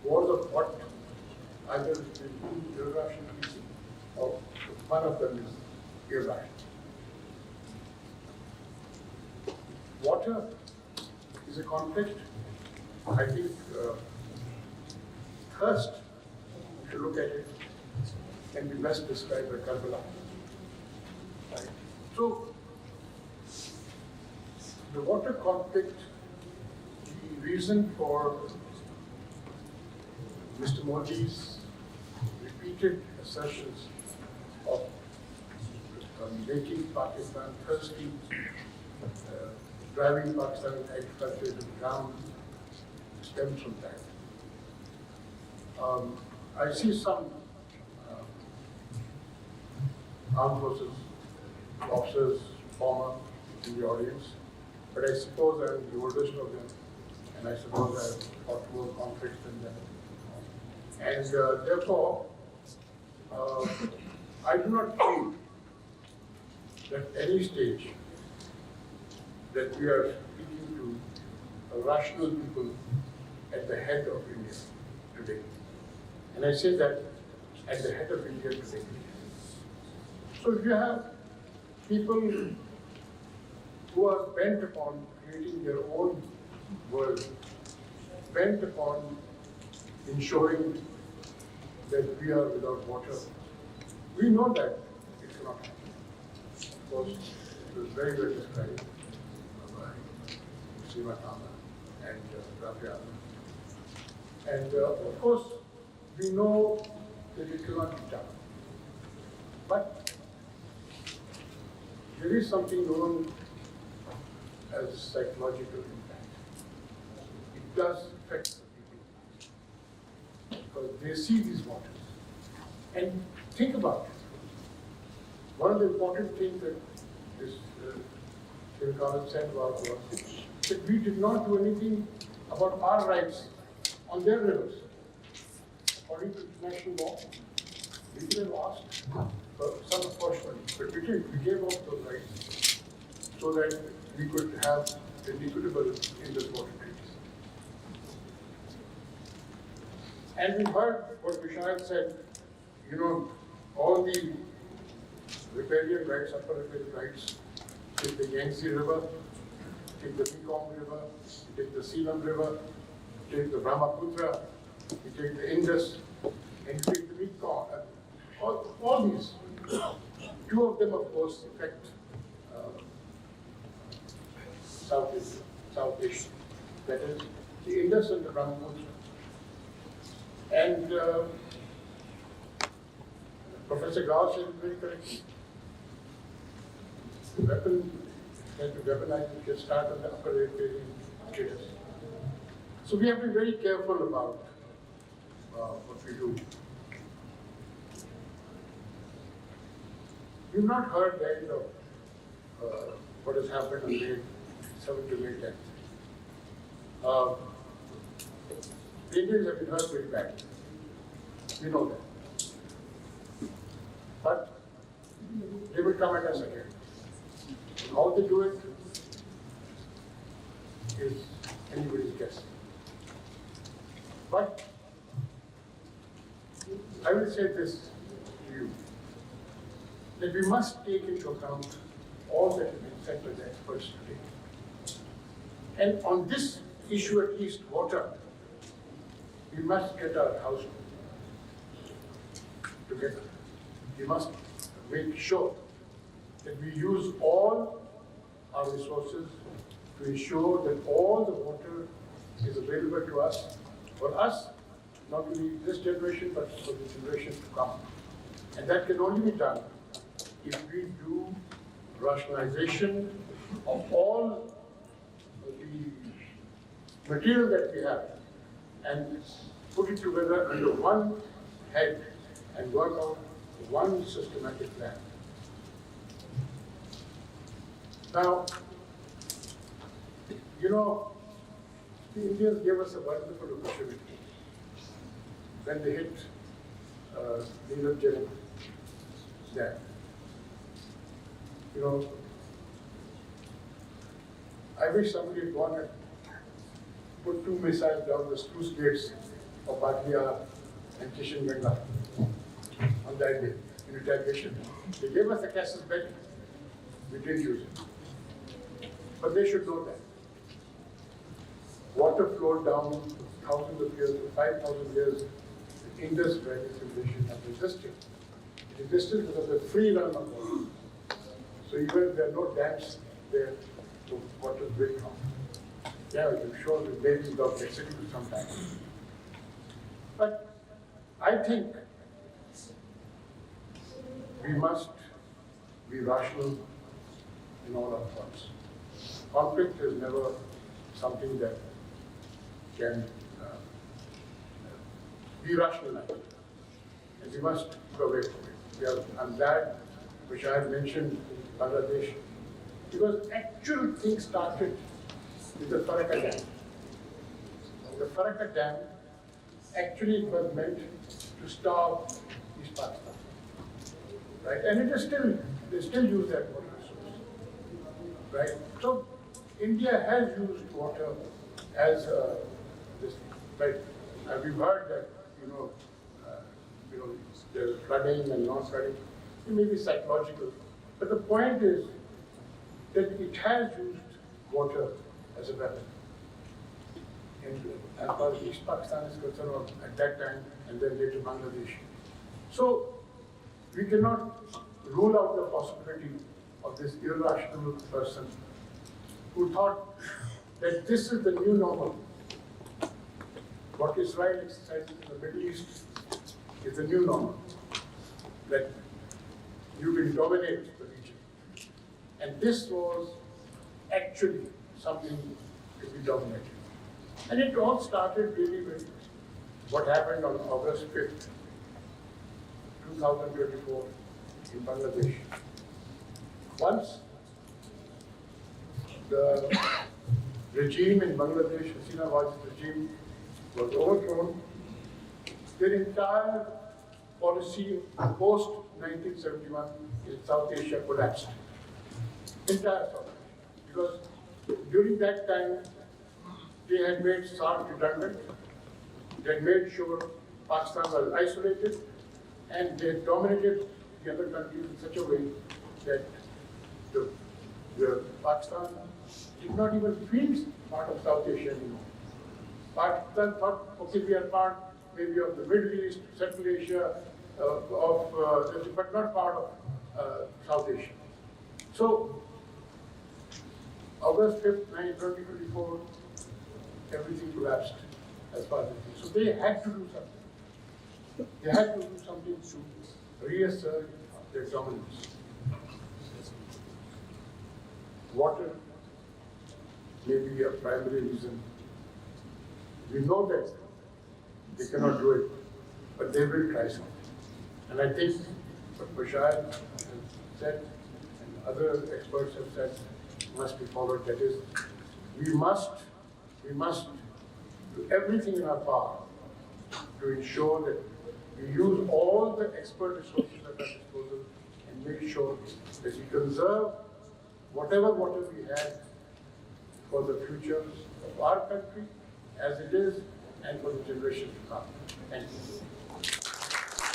wars of what? Either they do irrationally or one of them is irrational. Water is a conflict. I think thirst, if you look at it, can be best described by Karbala. Right? So, the water conflict, the reason for Mr. Modi's repeated assertions of making Pakistan thirsty, driving Pakistan agriculture to the ground, stems from that. I see some armed forces officers, former, in the audience, but I suppose I'm the oldest of them, and I suppose I've fought more conflicts than them. And therefore, I do not feel that at any stage that we are speaking to a rational people at the head of India today. And I say that at the head of India today. So if you have people who are bent upon creating their own world, bent upon ensuring that we are without water, we know that it cannot happen. Of course, it was very well described by Srimatama and Rafiana. And of course, we know that it cannot be done. But there is something known as psychological impact. It does affect the people because they see these waters. And think about it. One of the important things that this Sehgal said about was that we did not do anything about our rights on their rivers. According to international law, we could have asked for some apportionment, but we didn't. We gave up those rights so that we could have an equitable Indus water treaty. And we heard what Vishal said, all the riparian rights, upper riparian rights, take the Yangtze River, take the Mekong River, take the Selam River, take the Brahmaputra, you take the Indus, and you take the Mekong. All these. Two of them, of course, affect South Asia. That is the Indus and the Brahmaputra. And Professor Gao said it very correctly. The weapon can be weaponized, it can start on the upper riparian status. So we have to be very careful about what we do. We've not heard the end of what has happened on May 7th to May 10th. The Indians have been hurt very badly. We know that. But they will come at us again. How they do it is anybody's guess. But I will say this to you, that we must take into account all that has been said by the experts today. And on this issue, at least water, we must get our house together. We must make sure that we use all our resources to ensure that all the water is available to us, for us, not only this generation, but for the generation to come. And that can only be done if we do rationalization of all the material that we have and put it together under one head and work out one systematic plan. Now, the Indians gave us a wonderful opportunity when they hit Neelachal Dam. I wish somebody had gone and put 2 missiles down the sluice gates of Bhatia and Kishan Ganga on that day in retaliation. They gave us the casus belli. We didn't use it. But they should know that. Water flowed down thousands of years, 5,000 years. The Indus Valley civilization has existed. It existed because of the free run of water. So even if there are no dams there, the water will come. Yeah, I'm sure that maybe without electricity sometime. But I think we must be rational in all our thoughts. Conflict is never something that can be rationalized. And we must go away from it. I'm glad, which I have mentioned Bangladesh, because actual things started with the Farakka Dam. The Farakka Dam actually was meant to stop East Pakistan. Right? And it is still, they still use that water resource. Right? So India has used water as this, right? We've heard that, there's flooding and non-flooding. It may be psychological, but the point is that it has used water as a weapon. And as far as East Pakistan is concerned, or at that time, and then later Bangladesh. So we cannot rule out the possibility of this irrational person who thought that this is the new normal. What Israel exercises in the Middle East is the new normal. That you will dominate the region. And this was actually something to be dominated. And it all started really with what happened on August 5th, 2024 in Bangladesh. Once the regime in Bangladesh, Hasina Wajid's regime, was overthrown, their entire policy post-1971 in South Asia collapsed. Entire South Asia. Because during that time, they had made SARC redundant, they had made sure Pakistan was isolated, and they had dominated the other countries in such a way that the Pakistan did not even feel part of South Asia anymore. Pakistan thought, okay, we are part maybe of the Middle East, Central Asia, but not part of South Asia. So, August 5th, 2024, everything collapsed as far as it is. So they had to do something. They had to do something to reassert their dominance. Water may be a primary reason. We know that they cannot do it, but they will try something. And I think what Bashar has said and other experts have said must be followed. That is, we must do everything in our power to ensure that we use all the expert resources at our disposal and make sure that we conserve whatever water we have for the future of our country as it is and for the generations to come. Thank you.